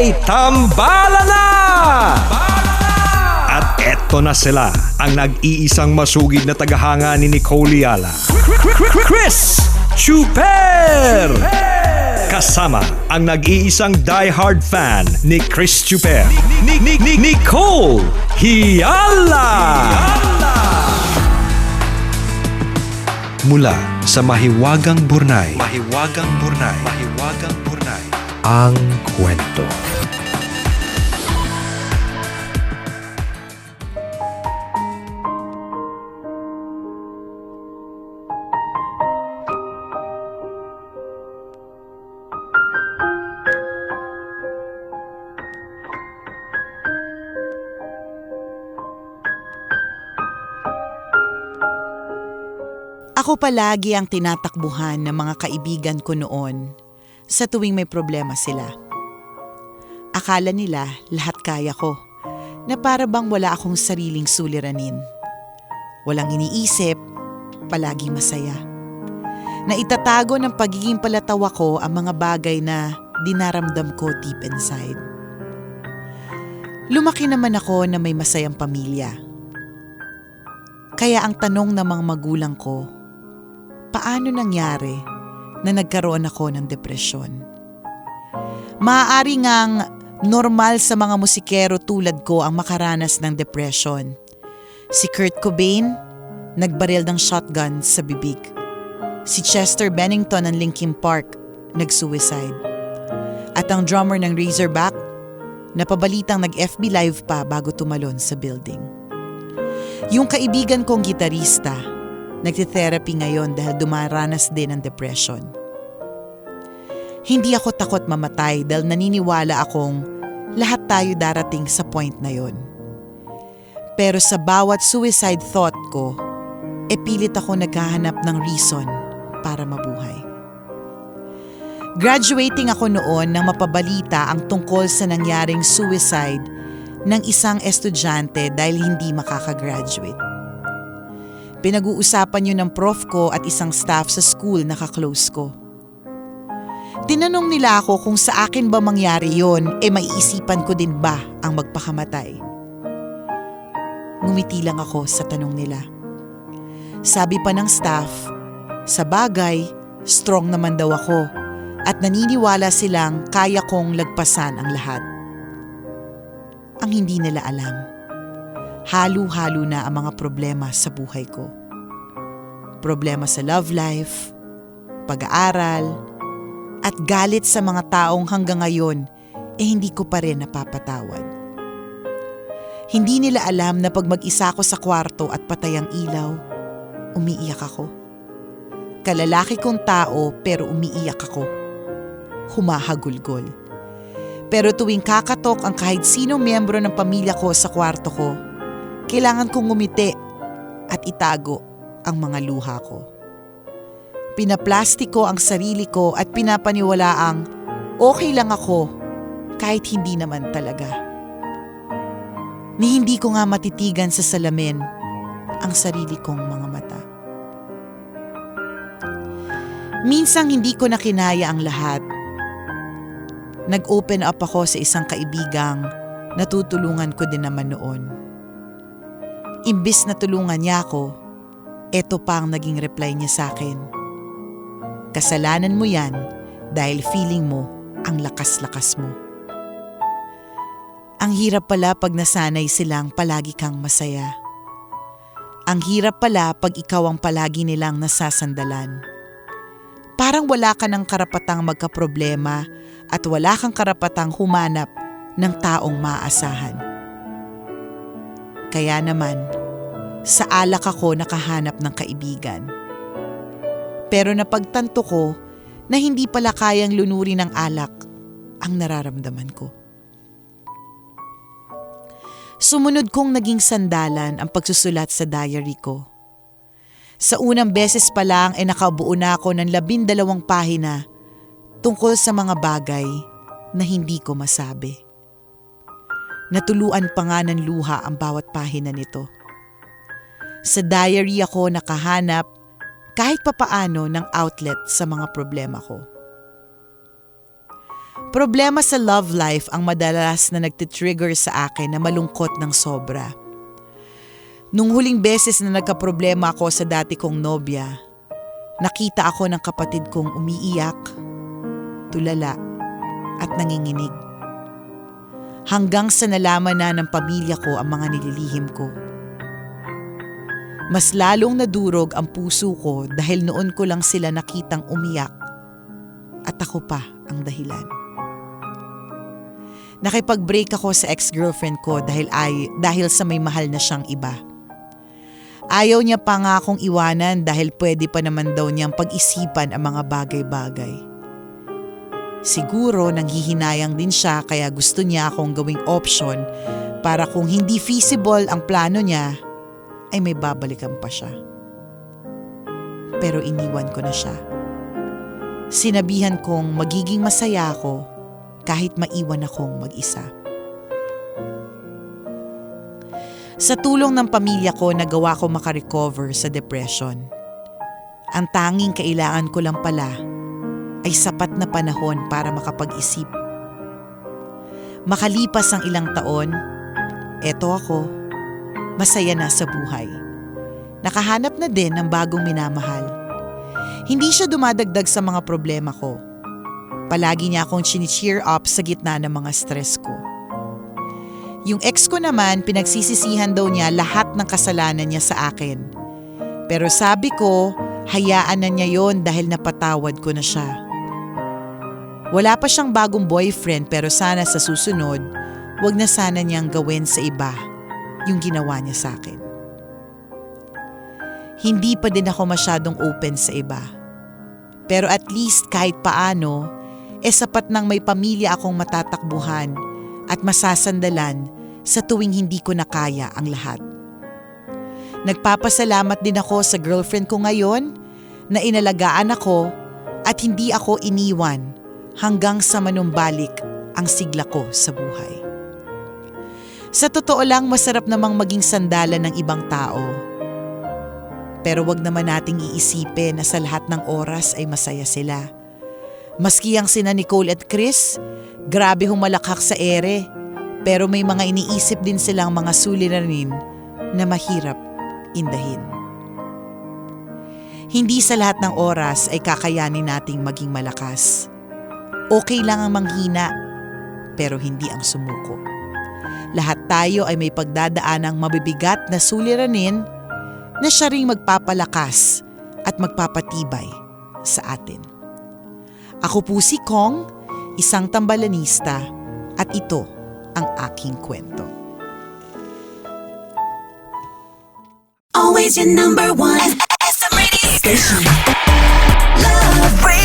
may tambala na! At eto na sila, ang nag-iisang masugid na tagahanga ni Nicole Yala, Chris Chuper! Kasama ang nag-iisang die-hard fan ni Chris Chuper, Nicole Yala! Mula sa Mahiwagang Burnay, ang kwento. Ako palagi ang tinatakbuhan ng mga kaibigan ko noon sa tuwing may problema sila. Akala nila lahat kaya ko, na para bang wala akong sariling suliranin. Walang iniisip, palagi masaya. Na itatago ng pagiging palatawa ko ang mga bagay na dinaramdam ko deep inside. Lumaki naman ako na may masayang pamilya. Kaya ang tanong ng mga magulang ko, paano nangyari na nagkaroon ako ng depresyon? Maaari ngang normal sa mga musikero tulad ko ang makaranas ng depression. Si Kurt Cobain, nagbaril ng shotgun sa bibig. Si Chester Bennington ng Linkin Park, nag-suicide. At ang drummer ng Razorback, napabalitang nag-FB Live pa bago tumalon sa building. Yung kaibigan kong gitarista, nagte-therapy ngayon dahil dumaranas din ng depression. Hindi ako takot mamatay dahil naniniwala akong lahat tayo darating sa point na yon. Pero sa bawat suicide thought ko, pilit ako naghahanap ng reason para mabuhay. Graduating ako noon nang mapabalita ang tungkol sa nangyaring suicide ng isang estudyante dahil hindi makakagraduate. Pinag-uusapan yun ng prof ko at isang staff sa school na ka-close ko. Tinanong nila ako kung sa akin ba mangyari yun, maiisipan ko din ba ang magpakamatay? Ngumiti lang ako sa tanong nila. Sabi pa ng staff, sa bagay, strong naman daw ako at naniniwala silang kaya kong lagpasan ang lahat. Ang hindi nila alam, halo-halo na ang mga problema sa buhay ko. Problema sa love life, pag-aaral, at galit sa mga taong hanggang ngayon hindi ko pa rin napapatawad. Hindi nila alam na pag mag-isa ako sa kwarto at patay ang ilaw, umiiyak ako. Kalalaki kong tao pero umiiyak ako. Humahagulgol. Pero tuwing kakatok ang kahit sinong miyembro ng pamilya ko sa kwarto ko, kailangan kong ngumiti at itago ang mga luha ko. Pinaplastik ko ang sarili ko at pinapaniwalaang okay lang ako kahit hindi naman talaga. Ni hindi ko nga matitigan sa salamin ang sarili kong mga mata. Minsang hindi ko na kinaya ang lahat. Nag-open up ako sa isang kaibigang natutulungan ko din naman noon. Imbis na tulungan niya ako, eto pa ang naging reply niya sa akin. Kasalanan mo yan dahil feeling mo ang lakas-lakas mo. Ang hirap pala pag nasanay silang palagi kang masaya. Ang hirap pala pag ikaw ang palagi nilang nasasandalan. Parang wala ka ng karapatang magkaproblema at wala kang karapatang humanap ng taong maaasahan. Kaya naman, sa alak ako nakahanap ng kaibigan. Pero napagtanto ko na hindi pala kayang lunurin ng alak ang nararamdaman ko. Sumunod kong naging sandalan ang pagsusulat sa diary ko. Sa unang beses pa lang nakabuo na ako ng 12 pahina tungkol sa mga bagay na hindi ko masabi. Natuluan pa nga ng luha ang bawat pahina nito. Sa diary ako nakahanap kahit papaano ng outlet sa mga problema ko. Problema sa love life ang madalas na nagtitrigger sa akin na malungkot ng sobra. Nung huling beses na nagkaproblema ako sa dati kong nobya, nakita ako ng kapatid kong umiiyak, tulala at nanginginig. Hanggang sa nalaman na ng pamilya ko ang mga nililihim ko. Mas lalong nadurog ang puso ko dahil noon ko lang sila nakitang umiyak at ako pa ang dahilan. Nakipag-break ako sa ex-girlfriend ko dahil sa may mahal na siyang iba. Ayaw niya pa nga akong iwanan dahil pwede pa naman daw niyang pag-isipan ang mga bagay-bagay. Siguro nanghihinayang din siya kaya gusto niya akong gawing option para kung hindi feasible ang plano niya, ay may babalikan pa siya. Pero iniwan ko na siya. Sinabihan kong magiging masaya ako kahit maiwan akong mag-isa. Sa tulong ng pamilya ko, nagawa ko makarecover sa depression. Ang tanging kailangan ko lang pala ay sapat na panahon para makapag-isip. Makalipas ang ilang taon, eto ako, masaya na sa buhay. Nakahanap na din ng bagong minamahal. Hindi siya dumadagdag sa mga problema ko. Palagi niya akong chini-cheer up sa gitna ng mga stress ko. Yung ex ko naman, pinagsisisihan daw niya lahat ng kasalanan niya sa akin. Pero sabi ko, hayaan na niya yon dahil napatawad ko na siya. Wala pa siyang bagong boyfriend pero sana sa susunod, wag na sana niyang gawin sa iba yung ginawa niya sa akin. Hindi pa din ako masyadong open sa iba. Pero at least kahit paano, sapat nang may pamilya akong matatakbuhan at masasandalan sa tuwing hindi ko na kaya ang lahat. Nagpapasalamat din ako sa girlfriend ko ngayon na inalagaan ako at hindi ako iniwan hanggang sa manumbalik ang sigla ko sa buhay. Sa totoo lang, masarap namang maging sandalan ng ibang tao. Pero wag naman nating iisipin na sa lahat ng oras ay masaya sila. Maski ang sina Nicole at Chris, grabe humalakhak sa ere, pero may mga iniisip din silang mga suliranin na mahirap indahin. Hindi sa lahat ng oras ay kakayanin nating maging malakas. Okay lang ang manghina, pero hindi ang sumuko. Lahat tayo ay may pagdadaanang mabibigat na suliranin na siya ring magpapalakas at magpapatibay sa atin. Ako po si Kong, isang tambalanista, at ito ang aking kwento. Always your number one SM radio station. Love Radio.